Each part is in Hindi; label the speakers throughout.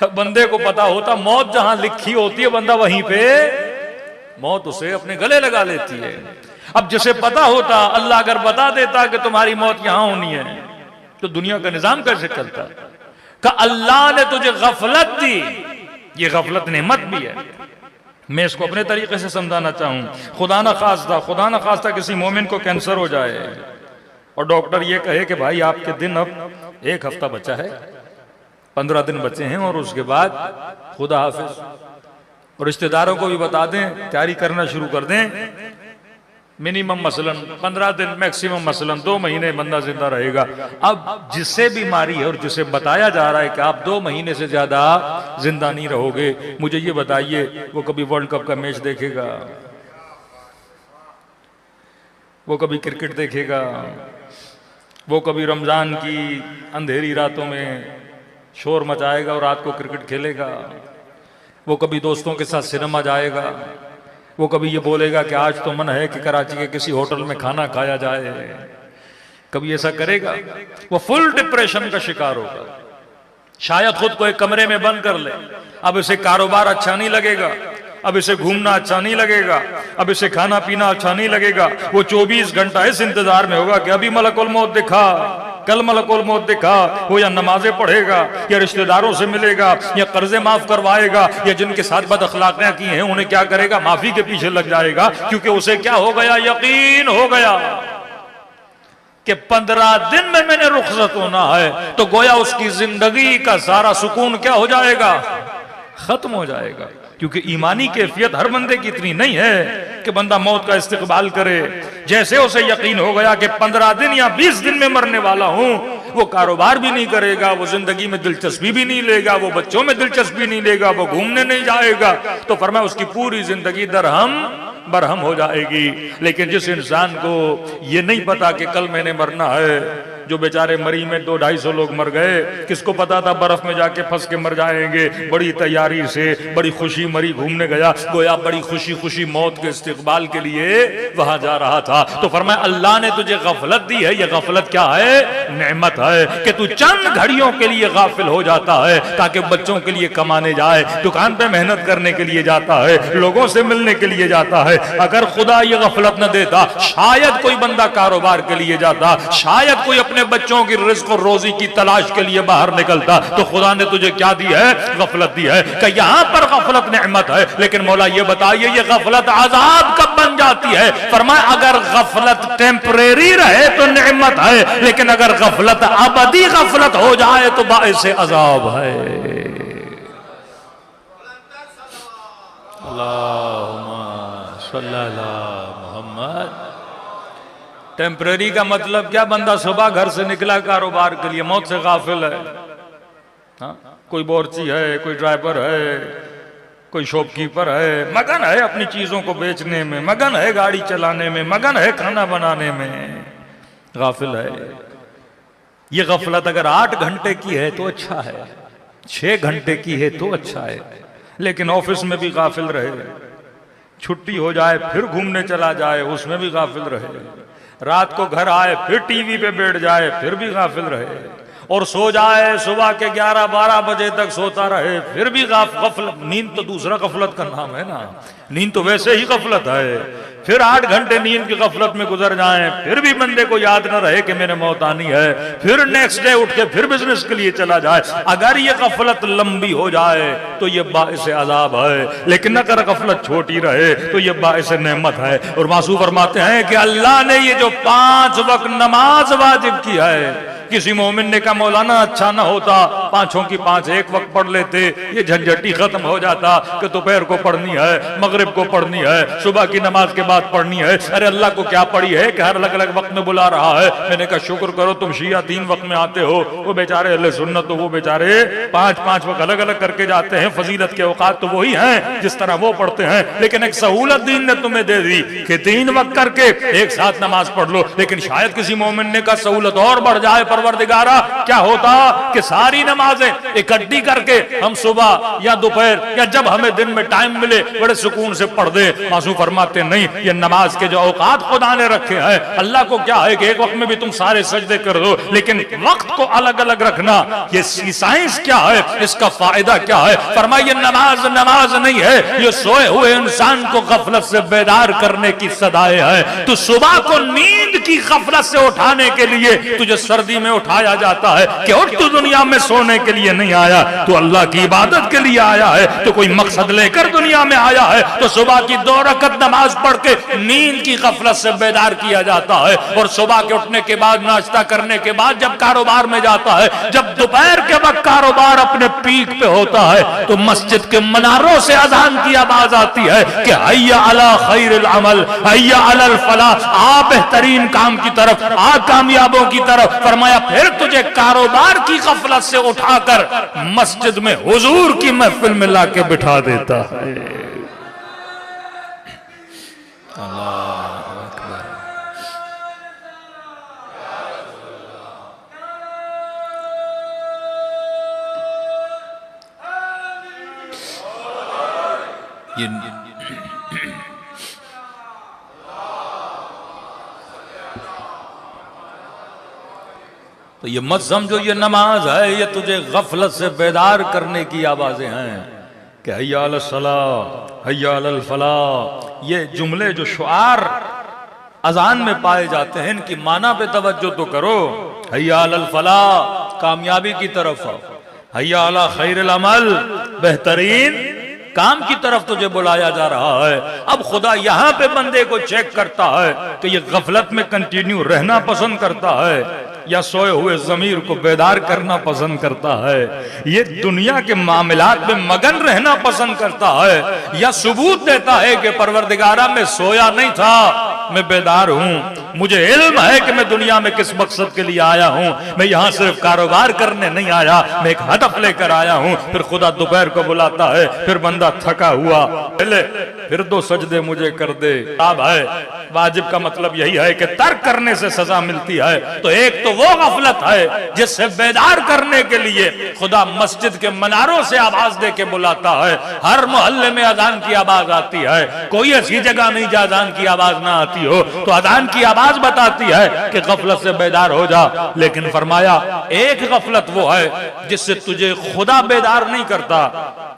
Speaker 1: बंदे को पता होता मौत जहां लिखी होती है बंदा वहीं पे मौत उसे अपने गले लगा लेती है। अब जिसे पता होता, अल्लाह अगर बता देता कि तुम्हारी मौत यहां होनी है तो दुनिया का निजाम कैसे चलता। कि अल्लाह ने तुझे गफलत दी, ये गफलत नेमत भी है। मैं इसको अपने तरीके से समझाना चाहूं। खुदा ना खास्ता किसी मोमिन को कैंसर हो जाए और डॉक्टर ये कहे कि भाई आपके दिन अब 1 हफ्ता बचा है, 15 दिन बचे हैं और उसके बाद खुदा हाफिज। और रिश्तेदारों को भी बता दें, तैयारी करना शुरू कर दें। मिनिमम मसलन 15 दिन, मैक्सिमम मसलन 2 महीने बंदा जिंदा रहेगा। अब जिससे बीमारी है और जिसे बताया जा रहा है कि आप 2 महीने से ज्यादा जिंदा नहीं रहोगे, मुझे ये बताइए वो कभी वर्ल्ड कप का मैच देखेगा? वो कभी क्रिकेट देखेगा? वो कभी रमजान की अंधेरी रातों में शोर मचाएगा और रात को क्रिकेट खेलेगा? वो कभी दोस्तों के साथ सिनेमा जाएगा? वो कभी ये बोलेगा कि आज तो मन है कि कराची के किसी होटल में खाना खाया जाए? कभी ऐसा करेगा? वो फुल डिप्रेशन का शिकार होगा। शायद खुद को एक कमरे में बंद कर ले। अब इसे कारोबार अच्छा नहीं लगेगा, अब इसे घूमना अच्छा नहीं लगेगा, अब इसे खाना पीना अच्छा नहीं लगेगा। वो 24 घंटा इस इंतजार में होगा कि अभी मलकुल मौत दिखा, कल मलकुल मौत दिखा। वो या नमाजें पढ़ेगा, या रिश्तेदारों से मिलेगा, या कर्जे माफ करवाएगा, या जिनके साथ बद अखलाकियां की हैं उन्हें क्या करेगा, माफी के पीछे लग जाएगा। क्योंकि उसे क्या हो गया, यकीन हो गया कि 15 दिन में मैंने रुखसत होना है। तो गोया उसकी जिंदगी का सारा सुकून क्या हो जाएगा, खत्म हो जाएगा। क्योंकि ईमानी कैफियत हर बंदे की इतनी नहीं है कि बंदा मौत का इस्तिकबाल करे। जैसे उसे यकीन हो गया कि 15 दिन या 20 दिन में मरने वाला हूं, वो कारोबार भी नहीं करेगा, वो जिंदगी में दिलचस्पी भी नहीं लेगा, वो बच्चों में दिलचस्पी नहीं लेगा, वो घूमने नहीं जाएगा। तो फरमाया उसकी पूरी जिंदगी दरहम बरहम हो जाएगी। लेकिन जिस इंसान को ये नहीं पता कि कल मैंने मरना है, जो बेचारे मरी में 200-250 लोग मर गए, किसको पता था बर्फ में जाके फंस के मर जाएंगे। बड़ी तैयारी से बड़ी खुशी मरी घूमने गया, गोया बड़ी खुशी खुशी मौत के इस्तिकबाल के लिए वहां जा रहा था। तो फरमाया अल्लाह ने तुझे गफलत दी है। ये गफलत क्या है, नेमत है कि तू चंद घड़ियों के लिए गाफिल हो जाता है ताकि बच्चों के लिए कमाने जाए, दुकान पे मेहनत करने के लिए जाता है, लोगों से मिलने के लिए जाता है। अगर खुदा ये गफलत न देता, शायद कोई बंदा कारोबार के लिए जाता, शायद कोई अपने बच्चों की रिज़्क़ और रोजी की तलाश के लिए बाहर निकलता। तो खुदा ने तुझे क्या दी है, गफलत दी है। कि यहां पर गफलत नेमत है, लेकिन मौला ये बताइए ये गफलत आजाब कब बन जाती है? फरमाया अगर गफलत टेम्परेरी रहे तो नेमत है, लेकिन अगर गफलत अबदी गफलत हो जाए तो बाइसे अजाब है। अल्लाहुम्मा सल्ली अला मुहम्मद। टेम्परेरी का मतलब क्या, बंदा सुबह घर से निकला कारोबार के लिए, मौत से गाफिल है। हाँ? कोई बोर्ची है, कोई ड्राइवर है, कोई शॉपकीपर है, मगन है अपनी चीजों को बेचने में, मगन है गाड़ी चलाने में, मगन है खाना बनाने में, गाफिल है। ये गफलत अगर 8 घंटे की है तो अच्छा है, 6 घंटे की है तो अच्छा है। लेकिन ऑफिस में भी गाफिल रहे, छुट्टी हो जाए फिर घूमने चला जाए उसमें भी गाफिल रहे, रात को घर आए फिर टीवी पे बैठ जाए फिर भी गाफिल रहे, और सो जाए सुबह के 11-12 बजे तक सोता रहे फिर भी गफलत। नींद तो दूसरा गफलत का नाम है ना, नींद तो वैसे ही गफलत है। फिर 8 घंटे नींद की गफलत में गुजर जाएं, फिर भी बंदे को याद न रहे कि मैंने मौत आनी है, फिर नेक्स्ट डे उठ के फिर बिजनेस के लिए चला जाए। अगर ये गफलत लंबी हो जाए तो ये बाइस अजाब है, लेकिन अगर गफलत छोटी रहे तो ये बाइस नेमत है। और मासूम फरमाते हैं कि अल्लाह ने ये जो 5 वक्त नमाज वाजिब की है, किसी मोमिन ने कहा मौलाना अच्छा ना होता 5 की 5 एक वक्त पढ़ लेते, ये झंझटी खत्म हो जाता कि दोपहर को पढ़नी है, मगरिब को पढ़नी है, सुबह की नमाज के बाद पढ़नी है। अरे अल्लाह को क्या पड़ी है कि हर अलग अलग वक्त में बुला रहा है। मैंने कहा शुक्र करो तुम शिया 3 वक्त में आते हो, वो बेचारे अहले सुन्नत तो वो बेचारे 5-5 वक्त अलग अलग करके जाते हैं। फजीलत के औकात तो वही हैं जिस तरह वो पढ़ते हैं, लेकिन एक सहूलत दीन ने तुम्हें दे दी कि 3 वक्त करके एक साथ नमाज पढ़ लो। लेकिन शायद किसी मोमिन ने कहा सहूलत और बढ़ जाए, पर परवरदिगारा क्या होता कि सारी नमाजें इकट्ठी करके हम सुबह या दोपहर या जब हमें दिन में टाइम मिले बड़े सुकून से पढ़ दे। मासूम फरमाते नहीं, ये नमाज के जो औकात खुदा ने रखे हैं, अल्लाह को क्या है कि एक वक्त में भी तुम सारे सजदे कर दो, लेकिन वक्त को अलग अलग रखना, ये साइंस क्या है, इसका फायदा क्या है? फरमाइए नमाज नमाज नहीं है, ये सोए हुए इंसान को गफलत से बेदार करने की सदाए है। तो सुबह को नींद की गफलत से उठाने के लिए तुझे सर्दी में उठाया जाता है कि उठ, तू दुनिया में सोने के लिए नहीं आया, तू अल्लाह की इबादत के लिए आया है, तो कोई मकसद लेकर दुनिया में आया है। तो सुबह की 2 रकत नमाज पढ़ के नींद की गफलत से बेदार किया जाता है, और सुबह के उठने के बाद नाश्ता करने के बाद जब कारोबार में जाता है, जब दोपहर के वक्त कारोबार अपने पीक पे होता है, तो मस्जिद के मनारों से अजान की आवाज आती है कि हय्या अला खैरिल अमल, हय्या अलल फलाह, आ बेहतरीन काम की तरफ, आ कामयाबों की तरफ। फरमाया फिर तुझे कारोबार की गफलत से उठाकर मस्जिद में हुजूर की महफिल में लाके बिठा देता है। अल्लाह अकबर। तो ये मत समझो ये नमाज है, ये तुझे गफलत से बेदार करने की आवाजें हैं कि हय्या अलस सलाह हय्या अलल फलाह। ये जुमले जो शुआर अजान में पाए जाते हैं, इनकी माना पे तवज्जो तो करो। हय्या अलल फलाह, कामयाबी की तरफ आओ। हय्या अला खैरिल अमल, बेहतरीन काम की तरफ तुझे बुलाया जा रहा है। अब खुदा यहां पे बंदे को चेक करता है कि ये गफलत में कंटिन्यू रहना पसंद करता है या सोए हुए जमीर को बेदार करना पसंद करता है, ये दुनिया के मामलात में मगन रहना पसंद करता है, या सबूत देता है कि परवरदिगारा मैं सोया नहीं था, मैं बेदार हूं, मुझे इल्म है कि मैं दुनिया में किस मकसद के लिए आया हूं, मैं यहां सिर्फ कारोबार करने नहीं आया, मैं एक हदफ लेकर आया हूं। फिर खुदा दोपहर को बुलाता है, फिर बंदा थका हुआ, पहले फिर 2 सजदे मुझे कर दे। अब है वाजिब का मतलब यही है कि तर्क करने से सजा मिलती है। तो एक तो वो गफलत है जिससे बेदार करने के लिए खुदा मस्जिद के मनारों से आवाज दे के बुलाता है। हर मोहल्ले में अजान की आवाज आती है, कोई ऐसी जगह नहीं जहां अजान की आवाज ना आती हो, तो अजान की आवाज बताती है कि गफलत से बेदार हो जा। लेकिन फरमाया एक गफलत वो है जिससे तुझे खुदा बेदार नहीं करता,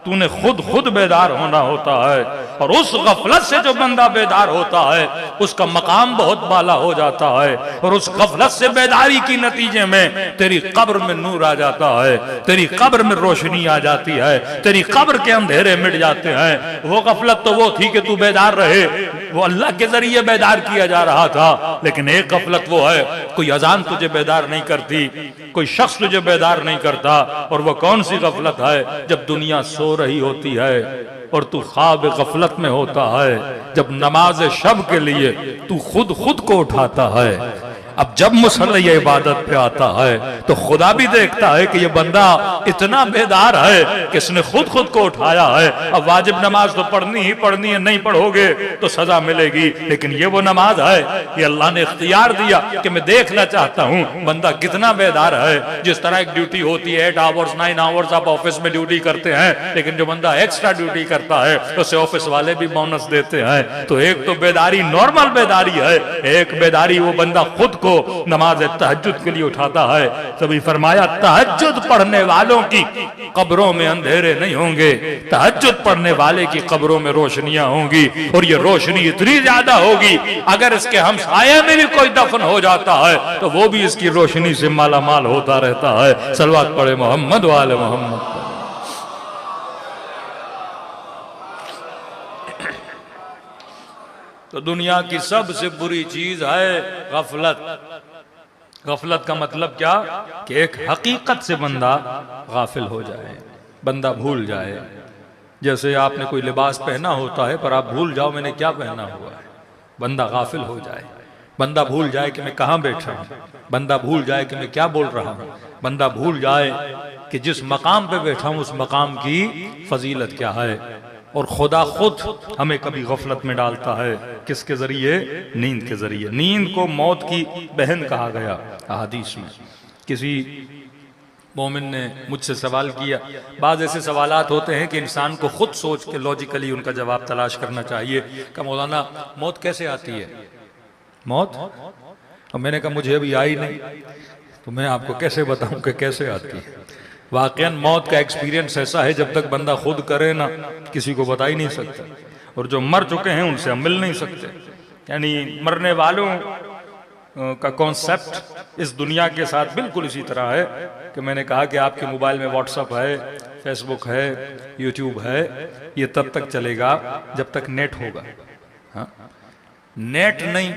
Speaker 1: तूने खुद बेदार होना होता है। और उस गफलत से जो बंदा बेदार होता है उसका मकाम बहुत बाला हो जाता है, और उस गफलत से बेदारी की नतीजे में तेरी कब्र में नूर आ जाता है, तेरी कब्र में रोशनी आ जाती है, तेरी कब्र के अंधेरे मिट जाते हैं। वो गफलत तो वो थी कि तू बेदार रहे, वो अल्लाह के जरिए बेदार किया जा रहा था। लेकिन एक गफलत वो है, कोई अजान तुझे बेदार नहीं करती, कोई शख्स तुझे बेदार नहीं करता। और वो कौन सी गफलत है? जब दुनिया सो रही होती है और तू ख्वाब गफलत में होता है, जब नमाज शब के लिए तू खुद को उठाता है। अब जब मुसल्ले इबादत पे आता है तो खुदा भी देखता है कि ये बंदा इतना बेदार है कि इसने खुद को उठाया है। अब वाजिब नमाज तो पढ़नी ही पढ़नी है, नहीं पढ़ोगे तो सजा मिलेगी। लेकिन ये वो नमाज है, ये अल्लाह ने इख्तियार दिया कि मैं देखना चाहता हूँ बंदा कितना बेदार है। जिस तरह एक ड्यूटी होती है 8 आवर्स 9 आवर्स आप ऑफिस में ड्यूटी करते हैं, लेकिन जो बंदा एक्स्ट्रा ड्यूटी करता है उसे ऑफिस वाले भी बोनस देते हैं। तो एक तो बेदारी नॉर्मल बेदारी है, एक बेदारी वो बंदा खुद को नमाज तहज्जुद के लिए उठाता है। तभी फरमाया तहज्जुद पढ़ने वालों की कब्रों में अंधेरे नहीं होंगे, तहज्जुद पढ़ने वाले की कब्रों में रोशनियां होंगी। और ये रोशनी इतनी ज्यादा होगी अगर इसके हमसाये में भी कोई दफन हो जाता है तो वो भी इसकी रोशनी से माला माल होता रहता है। सलवात पढ़े मोहम्मद वाले मोहम्मद। तो दुनिया की सबसे बुरी चीज है गफलत। गफलत का मतलब क्या कि एक हकीकत से बंदा गाफिल हो जाए, बंदा भूल जाए। जैसे आपने कोई लिबास पहना होता है पर आप भूल जाओ मैंने क्या पहना हुआ है, बंदा गाफिल हो जाए। बंदा भूल जाए कि मैं कहाँ बैठा हूँ, बंदा भूल जाए कि मैं क्या बोल रहा हूँ, बंदा भूल जाए कि जिस मकाम पे बैठा हूँ उस मकाम की फजीलत क्या है। और खुदा खुद हमें कभी गफलत में डालता है, किसके जरिए? नींद के जरिए। नींद को मौत की बहन कहा गया हदीस में। किसी मोमिन ने मुझसे सवाल किया, बाज़ ऐसे सवालात होते हैं कि इंसान को खुद सोच के लॉजिकली उनका जवाब तलाश करना चाहिए कि मौलाना मौत कैसे आती है, मौत। और मैंने कहा मुझे अभी आई नहीं, तो मैं आपको कैसे बताऊं कि कैसे आती है। वाकईन मौत का एक्सपीरियंस ऐसा है, जब तक बंदा खुद करे ना किसी को बता ही नहीं सकता, और जो मर चुके हैं उनसे हम मिल नहीं सकते। यानी मरने वालों का कॉन्सेप्ट इस दुनिया के साथ बिल्कुल इसी तरह है कि मैंने कहा कि आपके मोबाइल में व्हाट्सएप है, फेसबुक है, यूट्यूब है, ये तब तक चलेगा जब तक नेट होगा। हाँ? नेट नहीं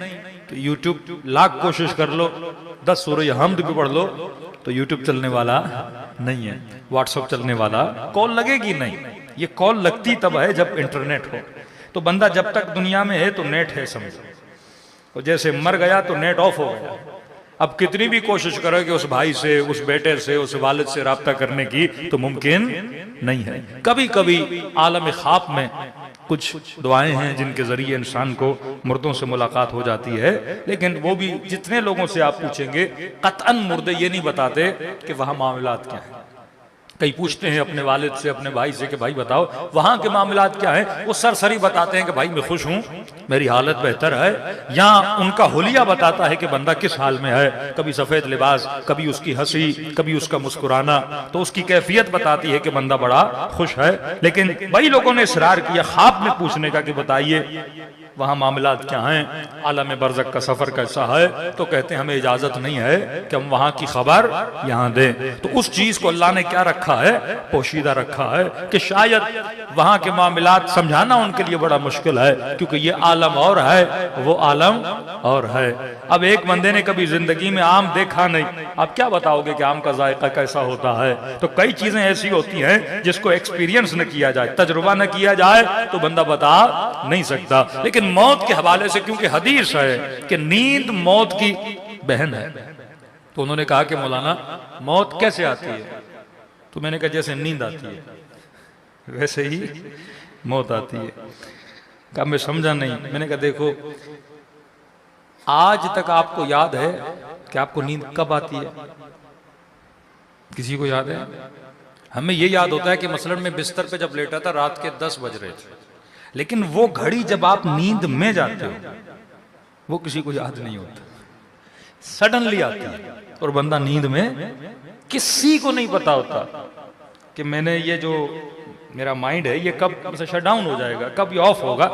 Speaker 1: तो यूट्यूब लाख कोशिश कर लो, 10 सूरह हमद भी पढ़ लो तो यूट्यूब चलने वाला नहीं है, व्हाट्सएप चलने वाला, कॉल लगेगी नहीं। ये कॉल लगती तब है जब इंटरनेट हो। तो बंदा जब तक दुनिया में है तो नेट है समझो, और जैसे मर गया तो नेट ऑफ हो गया। अब कितनी भी कोशिश करो कि उस भाई से, उस बेटे से, उस वालिद से राब्ता करने की, तो मुमकिन नहीं है। कभी कभी आलम ख्वाब में कुछ दुआएं हैं जिनके जरिए इंसान को मुर्दों से मुलाकात हो जाती है, लेकिन वो भी जितने लोगों से आप पूछेंगे कतअन मुर्दे ये नहीं बताते कि वहां मामलात क्या है। कई पूछते हैं अपने वालिद से, अपने भाई से कि भाई बताओ वहां के मामलात क्या है, वो सरसरी बताते हैं कि भाई मैं खुश हूं, मेरी हालत बेहतर है। या उनका हुलिया बताता है कि बंदा किस हाल में है, कभी सफेद लिबास, कभी उसकी हंसी, कभी उसका मुस्कुराना, तो उसकी कैफियत बताती है कि बंदा बड़ा खुश है। लेकिन कई लोगों ने इसरार किया ख्वाब में पूछने का कि बताइए वहां मामलात क्या हैं, आलम बरज़ख का सफर कैसा है, तो कहते हैं हमें इजाजत नहीं है कि हम वहां की खबर यहां दें। तो उस चीज को अल्लाह ने क्या रखा है, पोशीदा रखा है कि शायद वहां के मामलात समझाना उनके लिए बड़ा मुश्किल है, क्योंकि ये आलम और है, वो आलम और है। अब एक बंदे ने कभी जिंदगी में आम देखा नहीं, आप क्या बताओगे कि आम का जायका कैसा होता है। तो कई चीजें ऐसी होती हैं जिसको एक्सपीरियंस न किया जाए, तजुर्बा न किया जाए तो बंदा बता नहीं सकता। लेकिन मौत के हवाले से क्योंकि हदीस है कि नींद मौत की बहन है, तो उन्होंने कहा कि मौलाना मौत कैसे आती है, तो मैंने कहा जैसे नींद आती है वैसे ही मौत आती है। कहा मैं समझा नहीं। मैंने कहा देखो आज तक आपको याद है कि आपको नींद कब आती है, किसी को याद है? हमें ये याद होता है कि मसलन में बिस्तर पे जब लेटा था रात के 10 बज रहे थे, लेकिन वो घड़ी जब आप नींद में जाते हो वो किसी को याद नहीं होता, सडनली आती है और बंदा नींद में, किसी को नहीं पता होता कि मैंने ये जो मेरा माइंड है ये कब शट डाउन हो जाएगा, कब ये ऑफ होगा,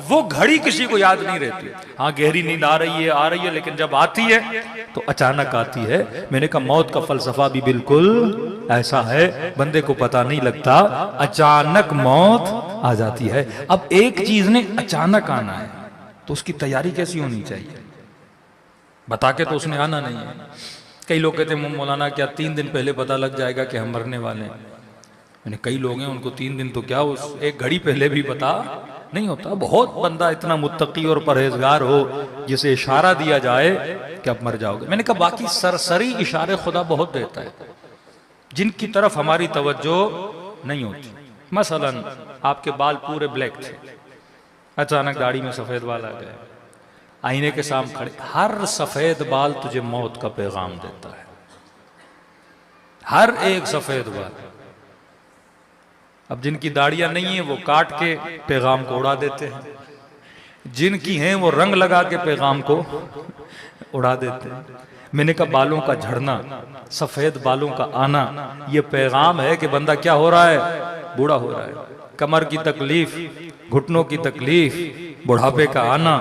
Speaker 1: वो घड़ी किसी को याद नहीं रहती। हाँ गहरी नींद आ रही है, लेकिन जब आती है तो अचानक आती है। मैंने कहा मौत का फलसफा भी बिल्कुल ऐसा है, बंदे को पता नहीं लगता, अचानक मौत आ जाती है। अब एक चीज ने अचानक आना है तो उसकी तैयारी कैसी होनी चाहिए, बता के तो उसने आना नहीं है। कई लोग कहते हैं मौलाना क्या 3 दिन पहले पता लग जाएगा कि हम मरने वाले हैं। मैंने कई लोग हैं उनको 3 दिन तो क्या, उस एक घड़ी पहले भी पता नहीं होता। बहुत बंदा इतना मुत्तकी और परहेजगार हो जिसे इशारा दिया जाए कि आप मर जाओगे। मैंने कहा बाकी सरसरी इशारे खुदा बहुत देता है जिनकी तरफ हमारी तवज्जो नहीं होती। मसलन आपके बाल पूरे ब्लैक थे, अचानक दाढ़ी में सफेद बाल आ गए, आईने के सामने खड़े, हर सफेद बाल तुझे मौत का पैगाम देता है, हर एक सफेद बाल। अब जिनकी दाढ़ियां नहीं है वो काट के पैगाम को उड़ा देते हैं, जिनकी हैं वो रंग लगा के पैगाम को उड़ा देते हैं। मैंने कहा बालों का झड़ना, सफेद बालों का आना, ये पैगाम है कि बंदा क्या हो रहा है, बूढ़ा हो रहा है। कमर की तकलीफ, घुटनों की तकलीफ, बुढ़ापे का आना,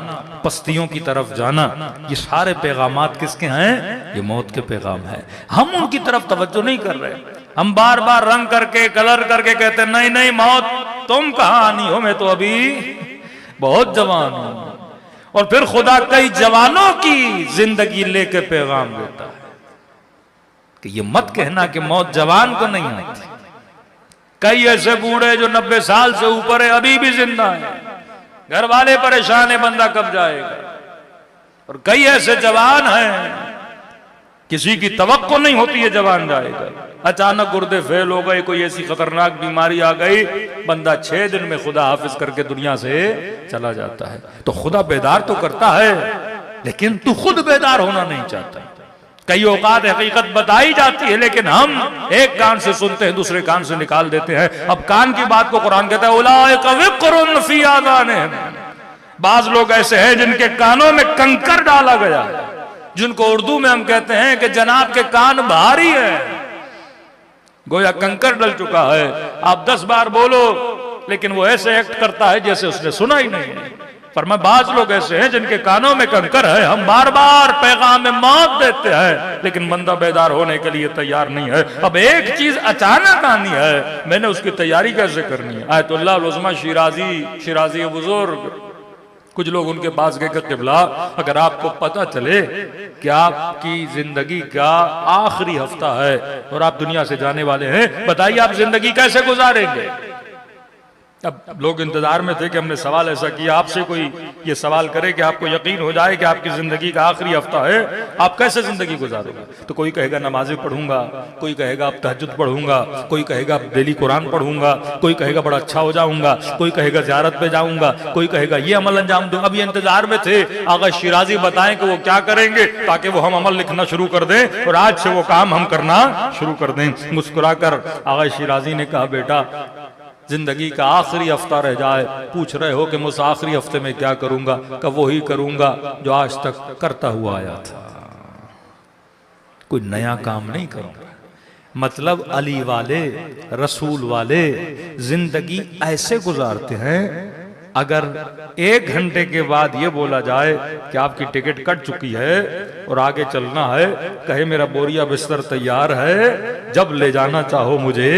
Speaker 1: पस्तियों की तरफ जाना, ये सारे पैगामात किसके हैं, ये मौत के पैगाम है। हम उनकी तरफ तवज्जो नहीं कर रहे, हम बार बार रंग करके कलर करके कहते हैं नहीं नहीं मौत तुम कहां आनी हो, मैं तो अभी बहुत जवान हूं। और फिर खुदा कई जवानों की जिंदगी लेके पैगाम देता है कि ये मत कहना कि मौत जवान को नहीं आती। कई ऐसे बूढ़े जो 90 साल से ऊपर है अभी भी जिंदा है, घर वाले परेशान है बंदा कब जाएगा। और कई ऐसे जवान हैं किसी की तवक्को नहीं होती है जवान जाएगा, अचानक गुर्दे फेल हो गए, कोई ऐसी खतरनाक बीमारी आ गई, बंदा 6 दिन में खुदा हाफिज करके दुनिया से चला जाता है। तो खुदा बेदार तो करता है लेकिन तू खुद बेदार होना नहीं चाहता। कई औकात हकीकत बताई जाती है लेकिन हम एक कान से सुनते हैं दूसरे कान से निकाल देते हैं। अब कान की बात को कुरान कहता है उलाइका विक़रुन फी आज़ानिहिम, बाज लोग ऐसे हैं जिनके कानों में कंकर डाला गया है, जिनको उर्दू में हम कहते हैं कि जनाब के कान भारी है, गोया कंकर डल चुका है। आप 10 बार बोलो लेकिन वो ऐसे एक्ट करता है जैसे उसने सुना ही नहीं है। फरमाया बाज लोग ऐसे हैं जिनके कानों में कंकर है, हम बार बार पैगाम में मौत देते हैं लेकिन बंदा बेदार होने के लिए तैयार नहीं है। अब एक चीज अचानक आनी है, मैंने उसकी तैयारी कैसे करनी है। आयतुल्लाह उल-उज़्मा शिराजी बुजुर्ग, कुछ लोग उनके पास गए कि क़िबला अगर आपको पता चले कि आपकी जिंदगी का आखिरी हफ्ता है और आप दुनिया से जाने वाले हैं, बताइए आप जिंदगी कैसे गुजारेंगे। अब लोग इंतजार में थे कि हमने सवाल ऐसा किया, आपसे कोई ये सवाल करे कि आपको यकीन हो जाए कि आपकी जिंदगी का आखिरी हफ्ता है, आप कैसे जिंदगी गुजारोगे। तो कोई कहेगा नमाज़ें पढ़ूंगा, कोई कहेगा अब तहज्जुद पढ़ूंगा, कोई कहेगा अब डेली कुरान पढ़ूंगा, कोई कहेगा बड़ा अच्छा हो जाऊंगा, कोई कहेगा ज़ियारत पे जाऊंगा, कोई कहेगा ये अमल अंजाम दूंगा। अब ये इंतजार में थे आगा शिराजी बताएं कि वो क्या करेंगे ताकि वो हम अमल लिखना शुरू कर दें और आज से वो काम हम करना शुरू कर दें। मुस्कुराकर आगा शिराजी ने कहा बेटा जिंदगी का आखिरी हफ्ता रह जाए, पूछ रहे हो कि मैं उस आखिरी हफ्ते में क्या करूंगा, कब वही करूंगा जो आज तक करता हुआ आया था, कोई नया काम नहीं करूंगा। मतलब अली वाले रसूल वाले जिंदगी ऐसे गुजारते हैं, अगर 1 घंटे के बाद ये बोला जाए कि आपकी टिकट कट चुकी है और आगे चलना है, कहे मेरा बोरिया बिस्तर तैयार है, जब ले जाना चाहो मुझे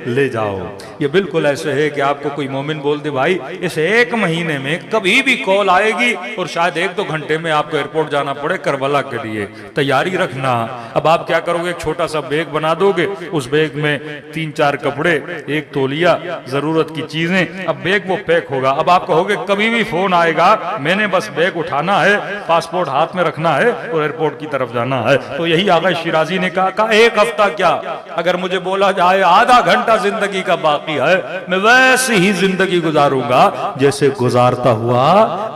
Speaker 1: ले जाओ। ये बिल्कुल ऐसे है कि आपको कोई मोमिन बोल दे भाई इस 1 महीने में कभी भी कॉल आएगी और शायद 1-2 घंटे में आपको एयरपोर्ट जाना पड़े करबला के लिए, तैयारी रखना। अब आप क्या करोगे, एक छोटा सा बैग बना दोगे, उस बैग में 3-4 कपड़े, 1 तौलिया, जरूरत की चीजें, अब बैग वो पैक होगा। अब आप कहोगे कभी भी फोन आएगा, मैंने बस बैग उठाना है, पासपोर्ट हाथ में रखना है और एयरपोर्ट की तरफ जाना है। तो यही आगा शिराजी ने कहा 1 हफ्ता क्या, अगर मुझे बोला जाए आधा घंटा जिंदगी का बाकी है, मैं वैसे ही जिंदगी गुजारूंगा जैसे गुजारता हुआ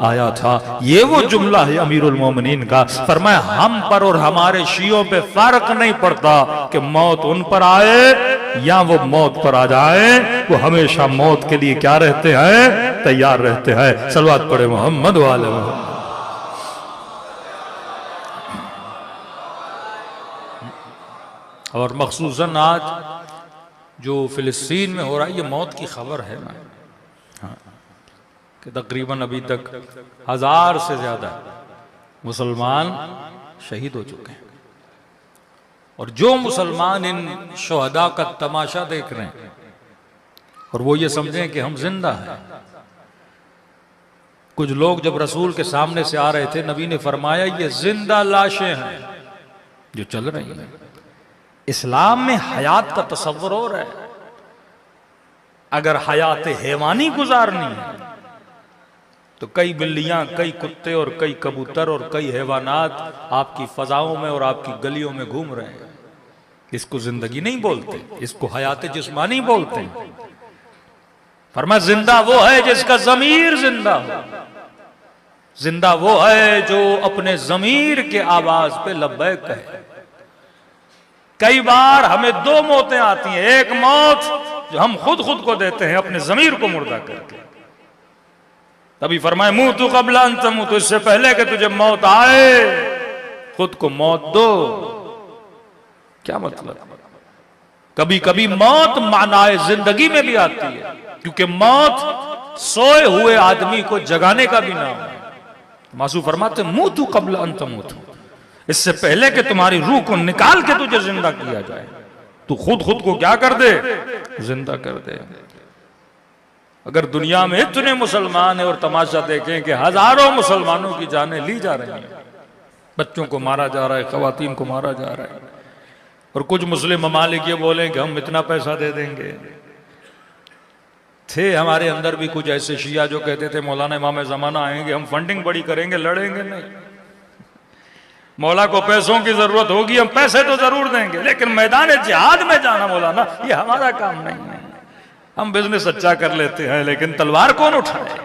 Speaker 1: आया था। ये वो जुमला है अमीरुल मोमिनीन का। फरमाया हम पर और हमारे शियों पे फर्क नहीं पड़ता कि मौत उन पर आए या वो मौत पर आ जाए, वो हमेशा मौत के लिए क्या रहते हैं, तैयार रहते हैं। सलवात पढ़े मोहम्मद वाले मोहम्मद। और मखसूसन आज जो फिलिस्तीन में हो रहा है, ये मौत की खबर है ना, हाँ, कि तकरीबन अभी तक 1000 से ज्यादा मुसलमान शहीद हो चुके हैं। और जो मुसलमान इन शोहदा का तमाशा देख रहे हैं और वो ये समझें कि हम जिंदा हैं। कुछ लोग जब रसूल के सामने से आ रहे थे, नबी ने फरमाया ये जिंदा लाशें हैं जो चल रही हैं। इस्लाम में हयात का तस्वर हो रहा है। अगर हयात हैवानी गुजारनी है तो कई बिल्लियां, कई कुत्ते और कई कबूतर और कई हैवानात आपकी फजाओं में और आपकी गलियों में घूम रहे हैं। इसको जिंदगी नहीं बोलते, इसको हयात जिस्मानी बोलते हैं। फरमाया जिंदा वो है जिसका ज़मीर जिंदा हो, जिंदा वो है जो अपने ज़मीर के आवाज पे लब्बैक कहे। कई बार हमें 2 मौतें आती हैं, एक मौत जो हम खुद को देते हैं अपने ज़मीर को मुर्दा करके। तभी फरमाए मुंह तू कबला अंतमू, तो इससे पहले कि तुझे मौत आए खुद को मौत दो। क्या मतलब, कभी कभी मौत मानाए जिंदगी में भी आती है, क्योंकि मौत सोए हुए आदमी को जगाने का भी नाम है। मासूम फरमाते मुंह तू कबला अंतमूत, इससे पहले कि तुम्हारी रूह को निकाल के तुझे जिंदा किया जाए, तू खुद को क्या कर दे, जिंदा कर दे। अगर दुनिया में इतने मुसलमान हैं और तमाशा देखें कि हजारों मुसलमानों की जानें ली जा रही हैं, बच्चों को मारा जा रहा है, खवातीन को मारा जा रहा है, और कुछ मुस्लिम ममालिक ये बोले कि हम इतना पैसा दे देंगे। थे हमारे अंदर भी कुछ ऐसे शिया जो कहते थे मौलाना इमाम ज़माना आएंगे, हम फंडिंग बड़ी करेंगे, लड़ेंगे नहीं। मौला को पैसों की जरूरत होगी, हम पैसे तो जरूर देंगे, लेकिन मैदान जिहाद में जाना मौलाना ये हमारा काम नहीं है। हम बिजनेस अच्छा कर लेते हैं लेकिन तलवार कौन उठाए,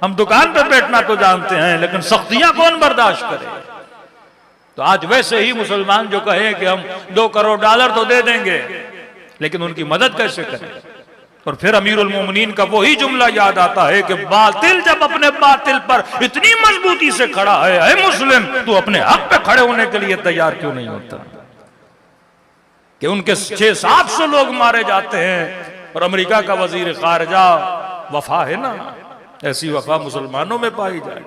Speaker 1: हम दुकान पर बैठना तो जानते हैं लेकिन सख्तियां कौन बर्दाश्त करे। तो आज वैसे ही मुसलमान जो कहे कि हम $2 करोड़ तो दे देंगे, लेकिन उनकी मदद कैसे करें? और फिर अमीरुल मोमिनीन का वही जुमला याद आता है कि बातिल जब अपने बातिल पर इतनी मजबूती से खड़ा है मुस्लिम, तू अपने हक पे खड़े होने के लिए तैयार क्यों नहीं होता? कि उनके 600-700 लोग मारे जाते हैं और अमेरिका का वजीर खारजा वफा है ना, ऐसी वफा मुसलमानों में पाई जाए।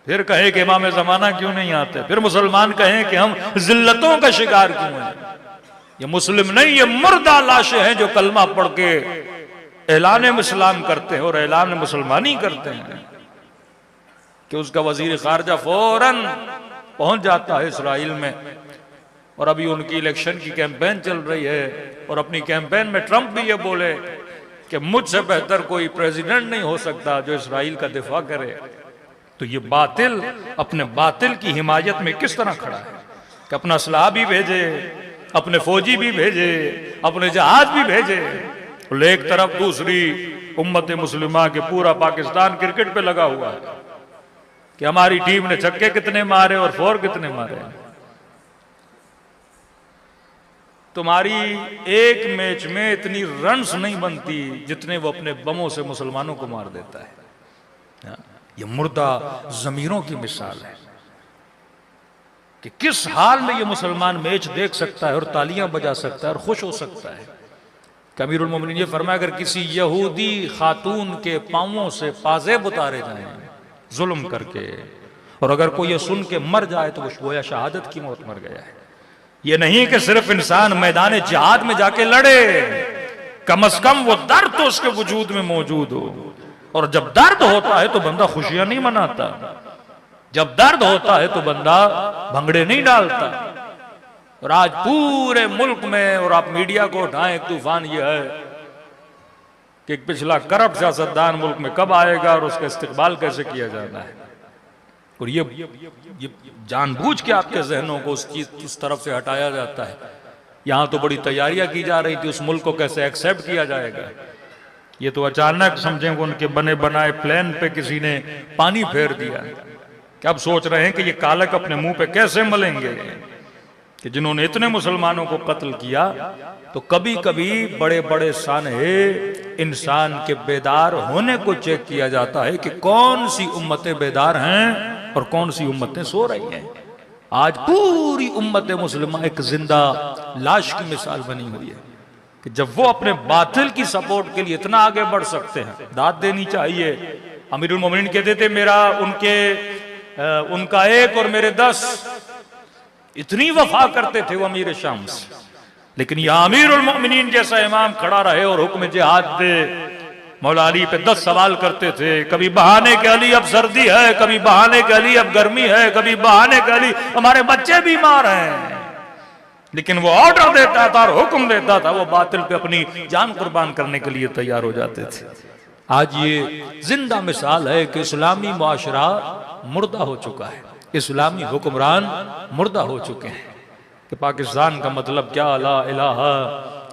Speaker 1: फिर कहे कि इमाम जमाना क्यों नहीं आते? फिर मुसलमान कहें कि हम जिल्लतों का शिकार क्यों हैं? ये मुस्लिम नहीं, ये मुर्दा लाशें हैं जो कलमा पढ़ के ऐलान इस्लाम करते हैं और ऐलान मुसलमानी करते हैं। कि उसका वजीर खारजा फौरन पहुंच जाता है इसराइल में, और अभी उनकी इलेक्शन की कैंपेन चल रही है, और अपनी कैंपेन में ट्रंप भी ये बोले कि मुझसे बेहतर कोई प्रेसिडेंट नहीं हो सकता जो इसराइल का दिफा करे। तो ये बातिल अपने बातिल की हिमायत में किस तरह खड़ा है कि अपना असलाह भी भेजे, अपने फौजी भी भेजे, अपने जहाज भी भेजे, और एक तरफ दूसरी उम्मत मुस्लिमा के पूरा पाकिस्तान क्रिकेट पे लगा हुआ है कि हमारी टीम ने छक्के कितने मारे और फोर कितने मारे। तुम्हारी एक मैच में इतनी रन्स नहीं बनती जितने वो अपने बमों से मुसलमानों को मार देता है। ये मुर्दा जमीरों की मिसाल है कि किस हाल में ये मुसलमान मैच देख सकता है और तालियां बजा सकता है और खुश हो सकता है। अमीरुल मोमिनीन ये फरमाया, अगर किसी यहूदी खातून के पांवों से पाजेब उतारे जाएं जुल्म करके, और अगर कोई ये सुन के मर जाए तो वो गोया शहादत की मौत मर गया है। ये नहीं कि सिर्फ इंसान मैदान जिहाद में जाके लड़े, कम से कम वो दर्द तो उसके वजूद में मौजूद हो। और जब दर्द होता है तो बंदा खुशियां नहीं मनाता, जब दर्द होता है तो बंदा भंगड़े नहीं डालता। और आज पूरे मुल्क में, और आप मीडिया को उठाएं, एक तूफान ये है कि पिछला करप्ट सियासतदान मुल्क में कब आएगा और उसका इस्तेकबाल कैसे किया जाना है। और ये जानबूझ के आपके जहनों को उस तरफ से हटाया जाता है। यहां तो बड़ी तैयारियां की जा रही थी, उस मुल्क को कैसे एक्सेप्ट किया जाएगा। ये तो अचानक समझेंगे उनके बने बनाए प्लान पे किसी ने पानी फेर दिया कि अब सोच रहे हैं कि ये कालक अपने मुंह पे कैसे मलेंगे कि जिन्होंने इतने मुसलमानों को कत्ल किया। तो कभी कभी बड़े बड़े सानहे इंसान के बेदार होने को चेक किया जाता है कि कौन सी उम्मतें बेदार हैं और कौन सी उम्मतें सो रही हैं। आज पूरी उम्मत मुस्लिमा एक जिंदा लाश की मिसाल बनी हुई है कि जब वो अपने बातिल की सपोर्ट के लिए इतना आगे बढ़ सकते हैं, दाद देनी चाहिए। अमीरुल मोमिनीन कहते थे, मेरा उनका 1 और मेरे 10, इतनी वफा करते थे वो अमीर शम्स। लेकिन यह अमीरुल मोमिनीन जैसा इमाम खड़ा रहे और हुक्म जिहाद दे। मौला अली पे 10 सवाल करते थे, कभी बहाने के अली अब सर्दी है, कभी बहाने के अली अब गर्मी है, कभी बहाने के अली हमारे बच्चे बीमार हैं। लेकिन वो ऑर्डर देता था और हुक्म देता था, वो बातिल पे अपनी जान कुर्बान करने के लिए तैयार हो जाते थे। आज ये जिंदा मिसाल है कि इस्लामी मुआशरा मुर्दा हो चुका है, इस्लामी हुक्मरान मुर्दा हो चुके हैं। कि पाकिस्तान का मतलब क्या, ला इलाहा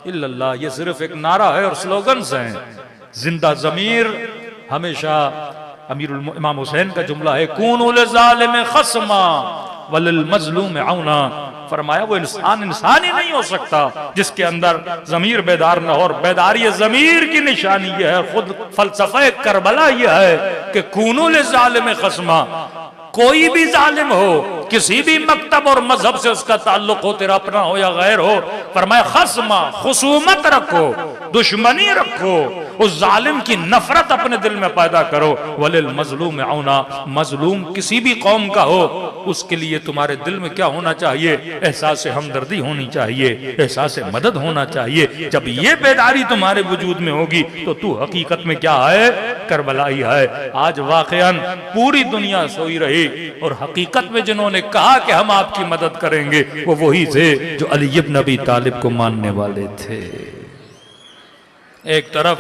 Speaker 1: इल्लल्लाह, ये सिर्फ एक नारा है और स्लोगन्स हैं। जिंदा जमीर हमेशा अमीरुल इमाम हुसैन का जुमला है, कूनू लिज़ालिम खस्मा वलिल मज़लूम औना। फरमाया वो इंसान ही नहीं हो सकता जिसके अंदर जमीर बेदार न हो। और बेदारी जमीर की निशानी यह है, खुद फलसफे करबला यह है कि कूनू लिज़ालिम खस्मा, कोई भी जालिम हो, किसी भी मकतब और मजहब से उसका ताल्लुक हो, तेरा अपना हो या गैर हो, फरमाया खस्मा, खुसूमत रखो, दुश्मनी रखो, उस जालिम की नफरत अपने दिल में पैदा करो। वलिल मजलूम औना, मजलूम किसी भी कौम का हो, उसके लिए तुम्हारे दिल में क्या होना चाहिए? एहसास हमदर्दी होनी चाहिए, एहसास मदद होना चाहिए। जब ये बेदारी तुम्हारे वजूद में होगी तो तू हकीकत में क्या है? करबलाई है। आज वाकयान पूरी दुनिया सोई रही और हकीकत में जिन्होंने कहा कि हम आपकी मदद करेंगे वो वही थे जो अली इब्न अबी तालिब को मानने वाले थे। एक तरफ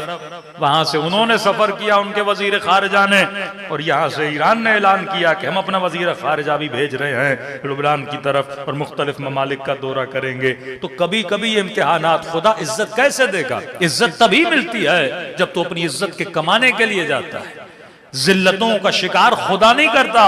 Speaker 1: वहां से उन्होंने सफर किया उनके वजीर खारजा ने, और यहां से ईरान ने ऐलान किया कि हम अपना वजीर खारजा भी भेज रहे हैं लुबनान की तरफ और मुख्तलिफ ममालिक का दौरा करेंगे। तो कभी कभी ये इम्तिहानात, खुदा इज्जत कैसे देगा? इज्जत तभी मिलती है जब तो अपनी इज्जत के कमाने के लिए जाता है। जिल्लतों का शिकार खुदा नहीं करता,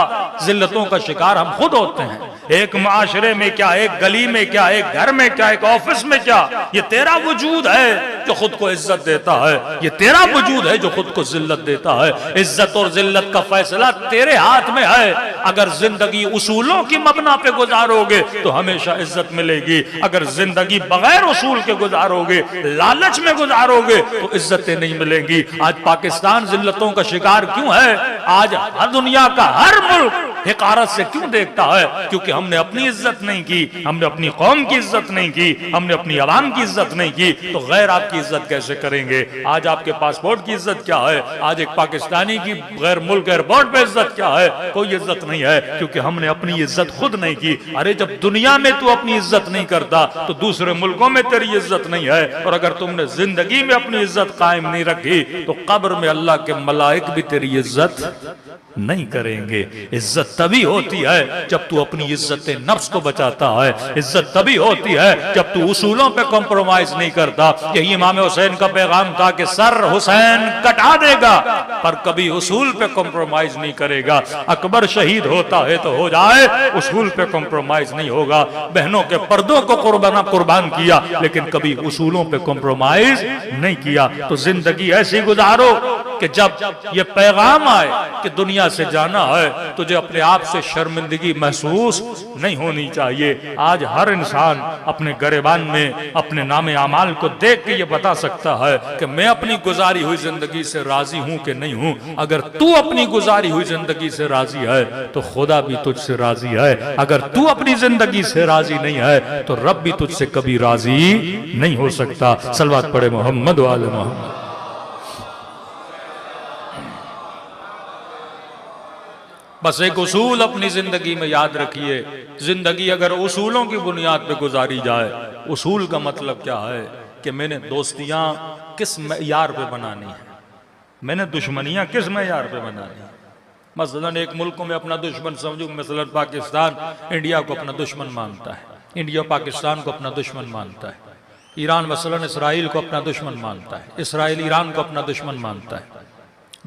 Speaker 1: जिल्लतों का शिकार हम खुद होते हैं। एक माशरे में क्या, एक गली में क्या, एक घर में क्या, एक ऑफिस में क्या, ये तेरा वजूद है जो खुद को इज्जत देता है, ये तेरा वजूद है जो खुद को जिल्लत देता है। इज्जत और जिल्लत का फैसला तेरे हाथ में है। अगर जिंदगी उसूलों की मबना पे गुजारोगे तो हमेशा इज्जत मिलेगी, अगर जिंदगी बगैर उसूल के गुजारोगे, लालच में गुजारोगे तो इज्जतें नहीं मिलेंगी। आज पाकिस्तान जिल्लतों का शिकार क्यों है? आज हर दुनिया का हर मुल्क हिकारत से क्यों देखता है? क्योंकि हमने अपनी इज्जत नहीं की, हमने अपनी कौम की इज्जत नहीं की, हमने अपनी अवाम की इज्जत नहीं की, तो गैर आपकी इज्जत कैसे करेंगे? आज आपके पासपोर्ट की इज्जत क्या है? आज एक पाकिस्तानी की गैर मुल्क एयरपोर्ट पे इज्जत क्या है? कोई इज्जत नहीं है, क्योंकि हमने अपनी इज्जत खुद नहीं की। अरे जब दुनिया में तू अपनी इज्जत नहीं करता तो दूसरे मुल्कों में तेरी इज्जत नहीं है, और अगर तुमने जिंदगी में अपनी इज्जत कायम नहीं रखी तो कब्र में अल्लाह के मलाइक भी तेरी इज्जत नहीं करेंगे। इज्जत तभी होती है जब तू अपनी इज्जत नफ्स को बचाता है, इज्जत तभी होती है जब तू उसूलों पे कॉम्प्रोमाइज नहीं करता। यही इमाम हुसैन का पैगाम था कि सर हुसैन कटा देगा पर कभी उसूल पे कॉम्प्रोमाइज नहीं करेगा। अकबर शहीद होता है तो हो जाए, उसूल पे कॉम्प्रोमाइज नहीं होगा। बहनों के पर्दों को कुर्बान किया लेकिन कभी उसूलों पे कॉम्प्रोमाइज नहीं किया। तो जिंदगी ऐसी गुजारो कि जब ये पैगाम आए कि दुनिया से जाना है, तुझे अपने आप से शर्मिंदगी महसूस नहीं होनी चाहिए। आज हर इंसान अपने गरेबान में अपने नामे अमाल को देख के ये बता सकता है कि मैं अपनी गुजारी हुई जिंदगी से राजी हूं कि नहीं हूं। अगर तू अपनी गुजारी हुई जिंदगी से राजी है तो खुदा भी तुझसे राजी है। अगर तू अपनी जिंदगी से राजी नहीं है तो रब भी तुझसे कभी राजी नहीं हो सकता। सलवात पढ़े मोहम्मद वाले मोहम्मद। बस एक उसूल अपनी जिंदगी में याद रखिए, जिंदगी अगर उसूलों की बुनियाद पे गुजारी जाए, उसूल का मतलब क्या है कि मैंने दोस्तियां किस मेयार पे बनानी है, मैंने दुश्मनियां किस मेयार पे बनानी है। मसलन एक मुल्क को मैं अपना दुश्मन समझूं, मसलन पाकिस्तान इंडिया को अपना दुश्मन मानता है, इंडिया पाकिस्तान को अपना दुश्मन मानता है, ईरान मसलन इसराइल को अपना दुश्मन मानता है, इसराइल ईरान को अपना दुश्मन मानता है।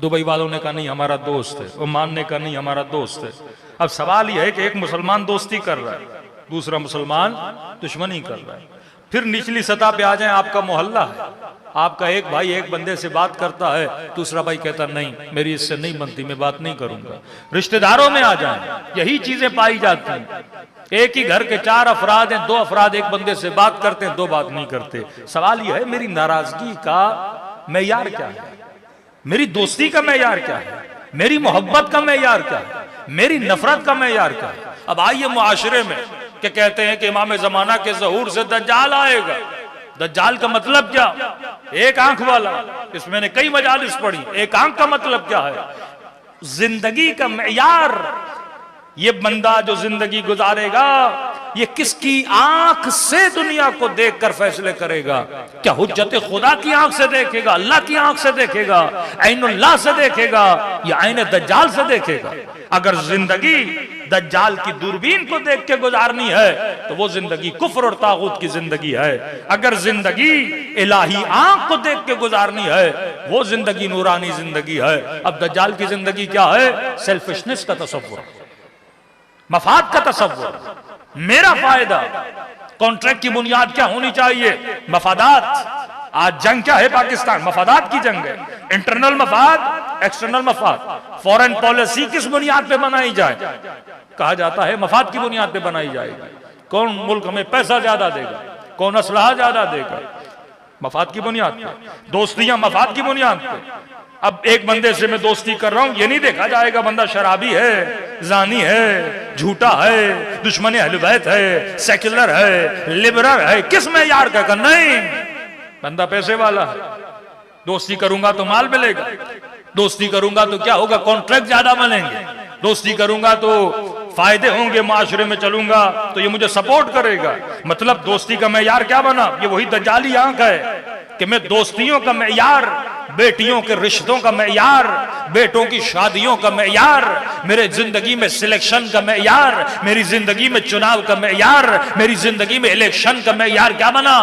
Speaker 1: दुबई वालों ने कहा नहीं हमारा दोस्त है, ओमान ने कहा नहीं हमारा दोस्त है। अब सवाल यह है कि एक मुसलमान दोस्ती कर रहा है, दूसरा मुसलमान दुश्मनी कर रहा है। फिर निचली सतह पे आ जाए, आपका मोहल्ला है, आपका एक भाई एक बंदे से बात करता है, दूसरा भाई कहता नहीं मेरी इससे नहीं बनती, मैं बात नहीं करूंगा। रिश्तेदारों में आ जाए, यही चीजें पाई जाती हैं। एक ही घर के 4 अफराद हैं, 2 अफराद एक बंदे से बात करते हैं, 2 बात नहीं करते। सवाल यह है मेरी नाराजगी का मेयार क्या है, मेरी दोस्ती का मेयार क्या है, मेरी मोहब्बत का मेयार क्या है, मेरी नफरत का मेयार क्या है। अब आइए मुआशरे में कि कहते हैं कि इमाम ज़माना के ज़हूर से दज्जाल आएगा। दज्जाल का मतलब क्या? एक आंख वाला। इसमें मैंने कई मजालिस पढ़ी, एक आंख का मतलब क्या है? जिंदगी का मेयार, ये बंदा जो जिंदगी गुजारेगा ये किसकी आंख से दुनिया को देखकर फैसले करेगा? क्या हुज्जत खुदा की आंख से देखेगा, अल्लाह की आंख से देखेगा, ऐनुल्लाह से देखेगा या ऐन दज्जाल से देखेगा? अगर जिंदगी दज्जाल की दूरबीन को देख के गुजारनी है तो वो जिंदगी कुफ्र और तागूत की जिंदगी है। अगर जिंदगी इलाही आंख को देख के गुजारनी है वो जिंदगी नूरानी जिंदगी है। अब दज्जाल की जिंदगी क्या है? सेल्फिशनेस का तसव्वुर, मफाद का तसव्वुर, मेरा फायदा। कॉन्ट्रैक्ट की बुनियाद क्या होनी चाहिए? मफादात। आज जंग क्या है? पाकिस्तान मफादात की जंग है। इंटरनल मफाद, एक्सटर्नल मफाद। फॉरेन पॉलिसी किस बुनियाद पे बनाई जाए? कहा जाता है मफाद की बुनियाद पे बनाई जाएगी। कौन मुल्क हमें पैसा ज्यादा देगा, कौन असलहा ज्यादा देगा, मफाद की बुनियाद पे। दोस्तियां मफाद की बुनियाद पे। अब एक बंदे से मैं दोस्ती कर रहा हूं, ये नहीं देखा जाएगा बंदा शराबी है, जानी है, झूठा है, दुश्मन अहले बैत है, सेक्युलर है, लिबरल है, किस में यार का? नहीं, बंदा पैसे वाला है। दोस्ती करूंगा तो माल मिलेगा, दोस्ती करूंगा तो क्या होगा? कॉन्ट्रैक्ट ज्यादा बनेंगे, दोस्ती करूंगा तो फायदे होंगे, माशरे में चलूंगा तो ये मुझे सपोर्ट करेगा। मतलब दोस्ती का मेयार क्या बना? ये वही दज्जाली आंख है कि मैं दोस्तियों का मेयार बेटियों के रिश्तों का मेयार, बेटों की शादियों का मेयार, मेरे जिंदगी में सिलेक्शन का मेयार, मेरी जिंदगी में चुनाव का मेयार, मेरी जिंदगी में इलेक्शन का मेयार क्या बना?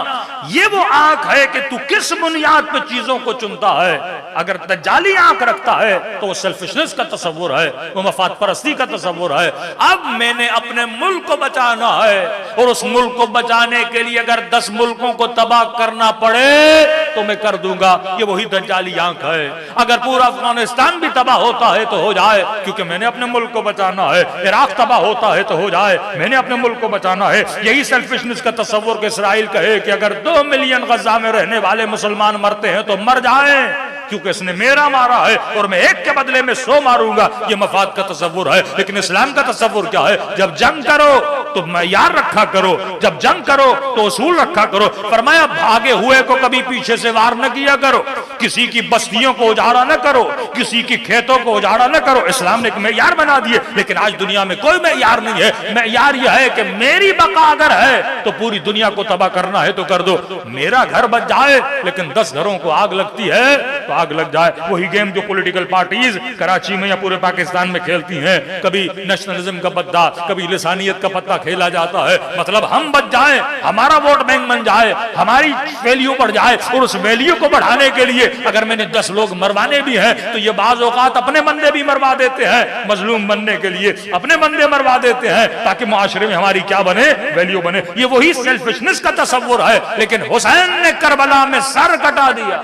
Speaker 1: ये वो आंख है कि तू किस बुनियाद पर चीजों को चुनता है। अगर दज्जाली आंख रखता है तो वो सेल्फिशनेस का तस्वुर है, वो मफाद परस्ती का तस्वुर है। अब मैंने अपने मुल्क को बचाना है और उस मुल्क को बचाने के लिए अगर 10 मुल्कों को तबाह करना पड़े तो मैं कर दूंगा। ये वही दज्जाली आंख है। अगर पूरा अफगानिस्तान भी तबाह होता है तो हो जाए, क्योंकि मैंने अपने मुल्क को बचाना है। इराक तबाह होता है तो हो जाए, मैंने अपने मुल्क को बचाना है। यही सेल्फिशनेस का तस्वुर कि इसराइल कहे कि अगर 2 मिलियन गजा में रहने वाले मुसलमान मरते हैं तो मर जाएं, क्योंकि इसने मेरा मारा है और मैं एक के बदले में 100 मारूंगा। ये मफाद का तस्वुर है। लेकिन इस्लाम का तस्वुर क्या है? जब जंग करो तो मयार रखा करो, जब जंग करो तो उसूल रखा करो। फरमाया भागे हुए को कभी पीछे से वार न किया करो, किसी की बस्तियों को उजाड़ा न करो, किसी की खेतों को उजाड़ा न करो। इस्लाम ने एक मयार बना दिए, लेकिन आज दुनिया में कोई मयार नहीं है। मयार यह है कि मेरी बका अगर है तो पूरी दुनिया को तबाह करना है तो कर दो। मेरा घर बच जाए लेकिन 10 घरों को आग लगती है तो आग लग जाए। वही गेम जो पॉलिटिकल पार्टीज कराची में या पूरे पाकिस्तान में खेलती हैं। कभी नेशनलिज्म का पत्ता, कभी लिसानियत का पत्ता खेला जाता है। मतलब हम बच जाए, हमारा वोट बैंक बन जाए, हमारी वैल्यू बढ़ जाए। और उस वैल्यू को बढ़ाने के लिए अगर मैंने 10 लोग मरवाने भी हैं तो ये बाज औकात अपने बंदे भी मरवा देते हैं। मजलूम बनने के लिए अपने बंदे मरवा देते हैं ताकि मुआशरे में हमारी क्या बने? वैल्यू बने। ये वही सेल्फिशनेस का तस्वुर है। लेकिन हुसैन ने करबला में सर कटा दिया,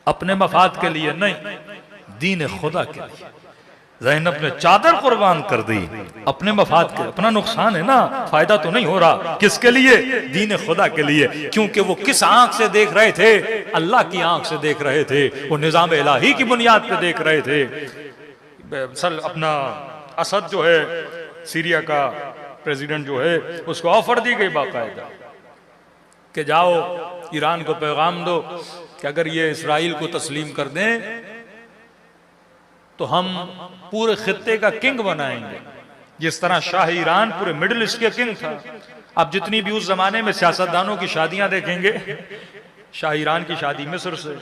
Speaker 1: अपने मफाद के लिए नहीं, दीन खुदा के लिए। ज़ैनब ने चादर कुर्बान कर दी अपने मफाद के। अपना नुकसान है ना, फायदा तो नहीं हो रहा। किसके लिए? दीन खुदा के लिए। क्योंकि वो किस आंख से देख रहे थे? अल्लाह की आंख से देख रहे थे। वो निजाम इलाही की बुनियाद पे देख रहे थे। अपना असद जो है सीरिया का प्रेसिडेंट जो है, उसको ऑफर दी गई बाकायदा कि जाओ ईरान को पैगाम दो कि अगर ये इसराइल को तस्लीम कर दें तो हम पूरे खित्ते का किंग बनाएंगे, जिस तरह शाह ईरान पूरे मिडिल ईस्ट के किंग था। आप जितनी भी उस जमाने में सियासतदानों की शादियां देखेंगे, शाह ईरान की शादी मिस्र से,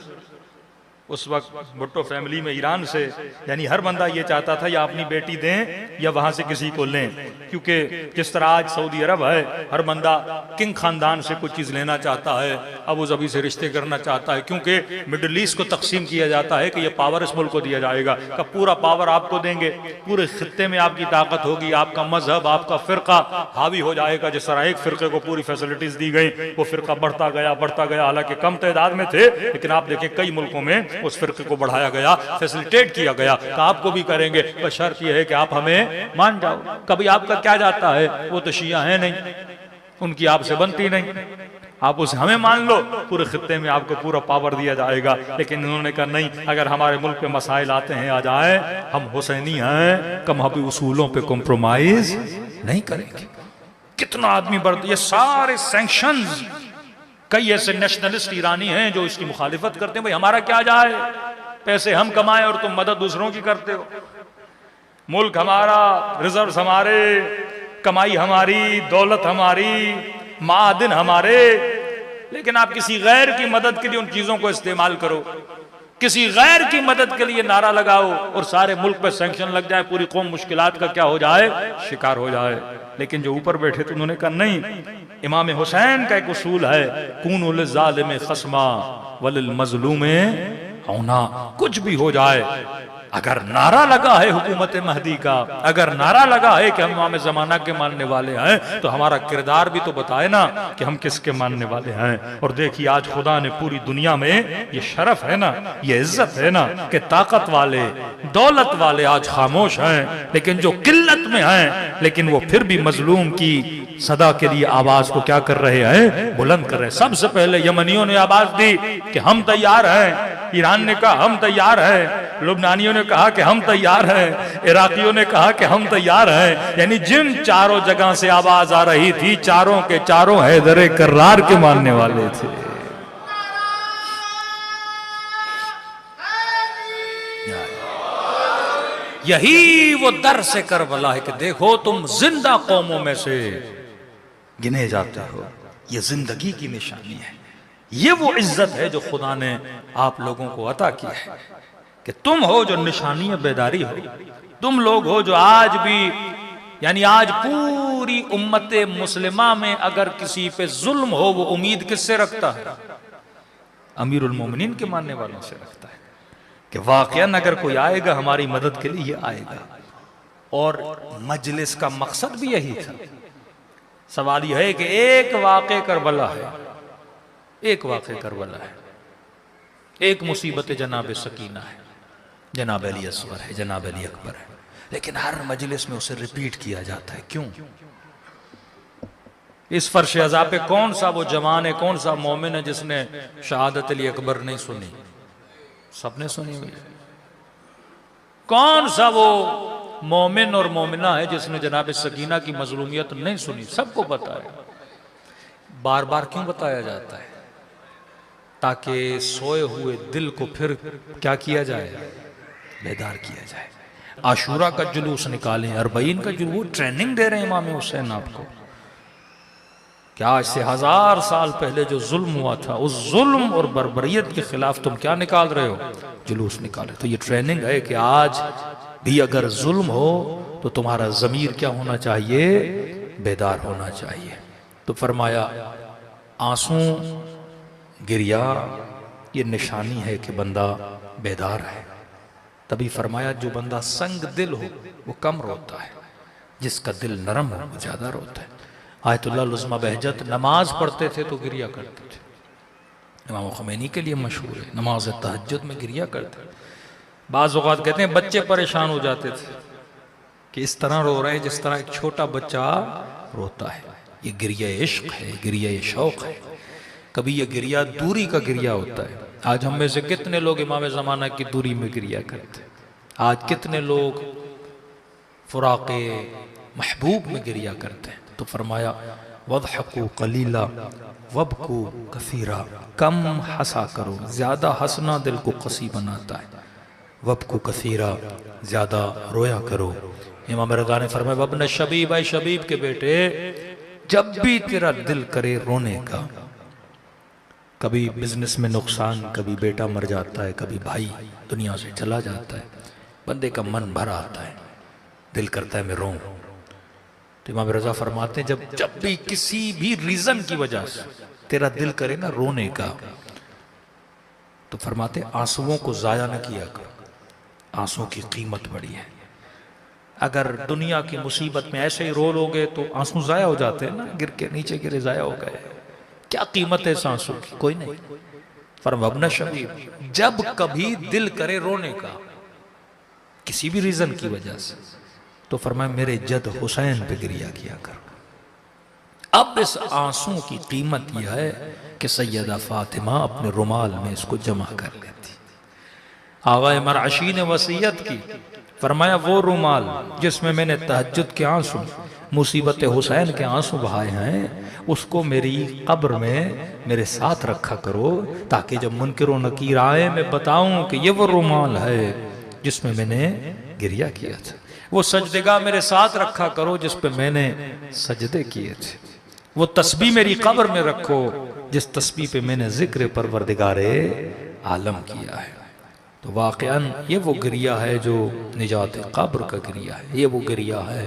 Speaker 1: उस वक्त भुट्टो फैमिली में ईरान से, यानी हर बंदा ये चाहता था या अपनी बेटी दें या वहां से किसी को लें। क्योंकि जिस तरह आज सऊदी अरब है, हर बंदा किंग खानदान से कुछ चीज लेना चाहता है, अबू ज़बी से रिश्ते करना चाहता है। क्योंकि मिडिल ईस्ट को तकसीम किया जाता है कि ये पावर इस मुल्क को दिया जाएगा, का पूरा पावर आपको देंगे, पूरे खित्ते में आपकी ताकत होगी, आपका मजहब, आपका फिरका हावी हो जाएगा। जिस तरह एक फिरके को पूरी फैसिलिटीज दी गई, वो फिरका बढ़ता गया। हालांकि कम तादाद में थे, लेकिन आप देखें कई मुल्कों में उस फिरके को बढ़ाया गया, फैसिलिटेट किया गया। आपको भी करेंगे, पर शर्त यह है कि आप हमें मान जाओ। कभी आपका क्या जाता है? वो तो शिया है नहीं, उनकी आपसे बनती नहीं, आप उसे हमें मान लो, पूरे खित्ते में आपको पूरा पावर दिया जाएगा। लेकिन उन्होंने कहा नहीं, अगर हमारे मुल्क पे मसाइल आते हैं आ जाए, हम हुसैनी हैं, कम हम उसूलों पे कॉम्प्रोमाइज नहीं करेंगे। कितना आदमी बढ़, ये सारे सैंक्शंस, कई ऐसे नेशनलिस्ट ईरानी हैं जो इसकी मुखालिफत करते हैं। भाई हमारा क्या जाए, पैसे हम कमाए और तुम मदद दूसरों की करते हो। मुल्क हमारा, रिजर्व हमारे, कमाई हमारी, दौलत हमारी, मादिन हमारे, लेकिन आप किसी गैर की मदद के लिए उन चीजों को इस्तेमाल करो, किसी गैर की मदद के लिए नारा लगाओ और सारे मुल्क पे सैंक्शन लग जाए, पूरी कौम मुश्किलात का क्या हो जाए? शिकार हो जाए। लेकिन जो ऊपर बैठे थे उन्होंने कहा नहीं, इमाम हुसैन का एक उसूल है, कूनु लिज़ालिम खस्मा वलिल मज़लूम औना। कुछ भी हो जाए, अगर नारा लगा है हुकूमत महदी का, अगर नारा लगा है कि हम इमाम ज़माना के मानने वाले हैं, तो हमारा किरदार भी तो बताए ना कि हम किसके मानने वाले हैं। और देखिए आज खुदा ने पूरी दुनिया में ये शरफ है ना, ये इज्जत है ना कि ताकत वाले, दौलत वाले आज खामोश हैं, लेकिन जो किल्लत में हैं, लेकिन वो फिर भी मजलूम की सदा के लिए आवाज को क्या कर रहे हैं? बुलंद कर रहे हैं। सबसे पहले यमनियों ने आवाज दी कि हम तैयार हैं, ईरान ने कहा हम तैयार हैं, लुबनानियों ने कहा कि हम तैयार हैं, इराकियों ने कहा कि हम तैयार हैं। यानी जिन चारों जगह से आवाज आ रही थी, चारों के चारों हैदर कर्रार के मानने वाले थे। यही वो दर से करबला है कि देखो तुम जिंदा कौमों में से गिने जाते हो। ये जिंदगी की निशानी है, ये वो इज्जत है जो खुदा ने आप लोगों को अता की है कि तुम हो जो निशानी बेदारी हो। तुम लोग हो जो आज भी, यानी आज पूरी उम्मत मुस्लिमा में अगर किसी पे जुल्म हो वो उम्मीद किससे रखता है? अमीरुल मोमिनीन के मानने वालों से रखता है कि वाकयान अगर कोई आएगा हमारी मदद के लिए, ये आएगा। और मजलिस का मकसद भी यही था। सवाल यह है कि एक वाक़े करबला है, एक वाक़े करबला है, एक मुसीबत जनाब सकीना है, जनाब अली असगर है, जनाब अली अकबर है, लेकिन हर मजलिस में उसे रिपीट किया जाता है। क्यों? इस फर्श अज़ा पे कौन सा वो जवान है, कौन सा मोमिन है जिसने शहादत अली अकबर नहीं सुनी? सबने सुनी हुई। कौन सा वो मोमिन और मोमिना है जिसने जनाब सकीना की मजलूमियत नहीं सुनी? सबको पता है। बार बार क्यों बताया जाता है? ताकि सोए हुए दिल को फिर क्या किया जाए? बेदार किया जाए। आशूरा का जुलूस निकालें, अरबईन का जुलूस, ट्रेनिंग दे रहे हैं इमाम हुसैन आपको। क्या आज से 1000 साल पहले जो जुल्म हुआ था, उस जुल्म और बर्बरियत के खिलाफ तुम क्या निकाल रहे हो? जुलूस निकाले। तो ये ट्रेनिंग है कि आज भी अगर जुल्म हो तो तुम्हारा ज़मीर क्या होना चाहिए? बेदार होना चाहिए। तो फरमाया आंसू गिरिया ये निशानी है कि बंदा बेदार है। तभी फरमाया जो बंदा संग दिल हो वो कम रोता है, जिसका दिल नरम हो वो ज्यादा रोता है। आयतुल्लाह लुज़्मा बहजत नमाज पढ़ते थे तो गिरिया करते थे। इमाम ख़ुमैनी के लिए मशहूर है, नमाज तहज्जुद में गिरिया करते। बाज़ औक़ात कहते हैं बच्चे परेशान हो जाते थे कि इस तरह रो रहे हैं जिस तरह एक छोटा बच्चा रोता है। ये गिरिया इश्क है, गिरिया शौक़ है। कभी ये गिरिया दूरी का गिरिया होता है। आज हम में से कितने लोग इमाम ज़माना की दूरी में गिरिया करते हैं? आज कितने लोग फ़ुराक़े महबूब में गिरिया करते हैं? तो फरमाया वदहकू कलीला वबकू कसीरा, कम हंसा करो, ज़्यादा हंसना दिल को कसी बनाता है। वबकू कसीरा, ज़्यादा रोया करो। इमाम रज़ा ने फरमाया वब्न शबीब, ऐ शबीब के बेटे, जब भी तेरा दिल करे रोने का, कभी बिजनेस में नुकसान, कभी बेटा मर जाता है, कभी भाई दुनिया से चला जाता है, बंदे का मन भर आता है, दिल करता है मैं रोऊं। तो इमाम रज़ा फरमाते हैं जब भी किसी भी रीजन की वजह से तेरा दिल करे ना रोने का, तो फरमाते आंसुओं को जाया न किया करो। आंसुओं की कीमत बड़ी है। अगर दुनिया की मुसीबत में ऐसे ही रो लोगे तो आंसू जाया हो जाते हैं ना, गिर के नीचे गिरे जाया हो गए। क्या कीमत है इस आंसू की? कोई नहीं। फरमाया शबीब, जब कभी दिल करे रोने का किसी भी रीजन की वजह से, तो फरमाया मेरे जद हुसैन पे गिरिया किया कर। अब इस आंसू की कीमत यह है कि सैयदा फातिमा अपने रुमाल में इसको जमा कर लेती। आगा मरअशी ने वसीयत की, फरमाया वो रुमाल जिसमें मैंने तहज्जुद के आंसू, मुसीबत हुसैन के आंसू बहाए हैं, उसको मेरी कब्र में मेरे साथ रखा करो, ताकि जब मुनकिर व नकीर आए मैं बताऊं कि ये वो रुमाल है जिसमें मैंने गिरिया किया था। वो सजदेगा मेरे साथ रखा करो जिस पे मैंने सजदे किए थे। वो तस्बीह मेरी कब्र में रखो जिस तस्बीह पे मैंने जिक्र परवरदिगारे आलम किया है। तो वाक़यान ये वो गिरिया है जो निजात कब्र का गिरिया है, ये वो गिरिया है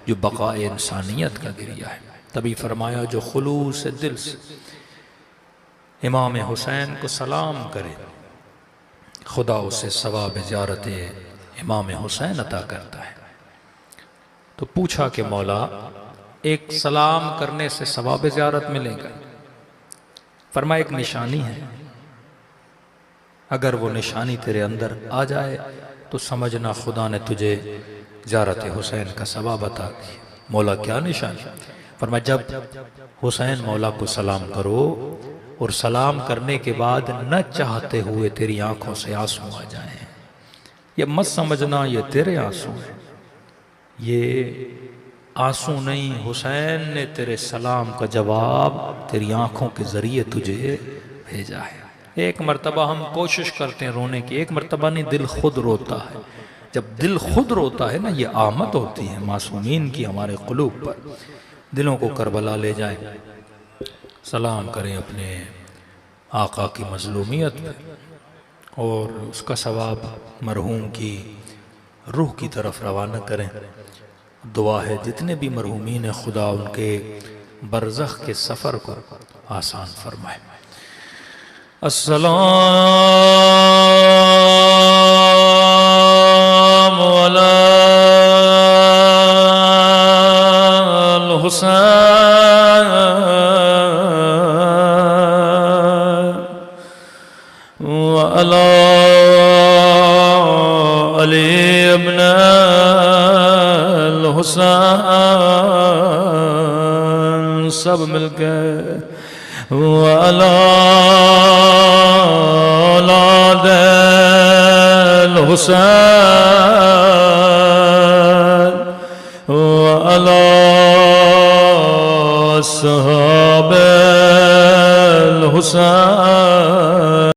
Speaker 1: जो बक़ाए इंसानियत का गिरिया है। तभी फरमाया जो खुलूस दिल से इमाम हुसैन को सलाम करे, खुदा उसे सवाब ज़ियारत इमाम हुसैन अता करता है। तो पूछा कि मौला एक सलाम करने से सवाब ज़ियारत मिलेगा? फरमाया एक निशानी है, अगर वो निशानी तेरे अंदर आ जाए तो समझना खुदा ने तुझे ज़ियारत हुसैन का सवाब अता किया। मौला क्या निशानी? फरमाया जब हुसैन मौला को सलाम करो और सलाम करने के बाद न चाहते हुए तेरी आंखों से आंसू आ जाएं, ये मत समझना ये तेरे आंसू हैं, ये आंसू नहीं, हुसैन ने तेरे सलाम का जवाब तेरी आंखों के जरिए तुझे भेजा है। एक मर्तबा हम कोशिश करते हैं रोने की, एक मर्तबा नहीं, दिल खुद रोता है। जब दिल खुद रोता है ना, ये आमद होती है मासूमीन की हमारे क़ुलूब पर। दिलों को करबला ले जाएं, सलाम करें अपने आका की मज़लूमियत पे, और उसका सवाब मरहूम की रूह की तरफ रवाना करें। दुआ है जितने भी मरहूमीन हैं खुदा उनके बरज़ख के सफ़र को आसान फरमाए। अस्सलामु अलल हुसैन व अला अली इब्न अल हुसैन, सब मिलकर व अला औलादिल हुसैन व अला अस्हाबिल हुसैन।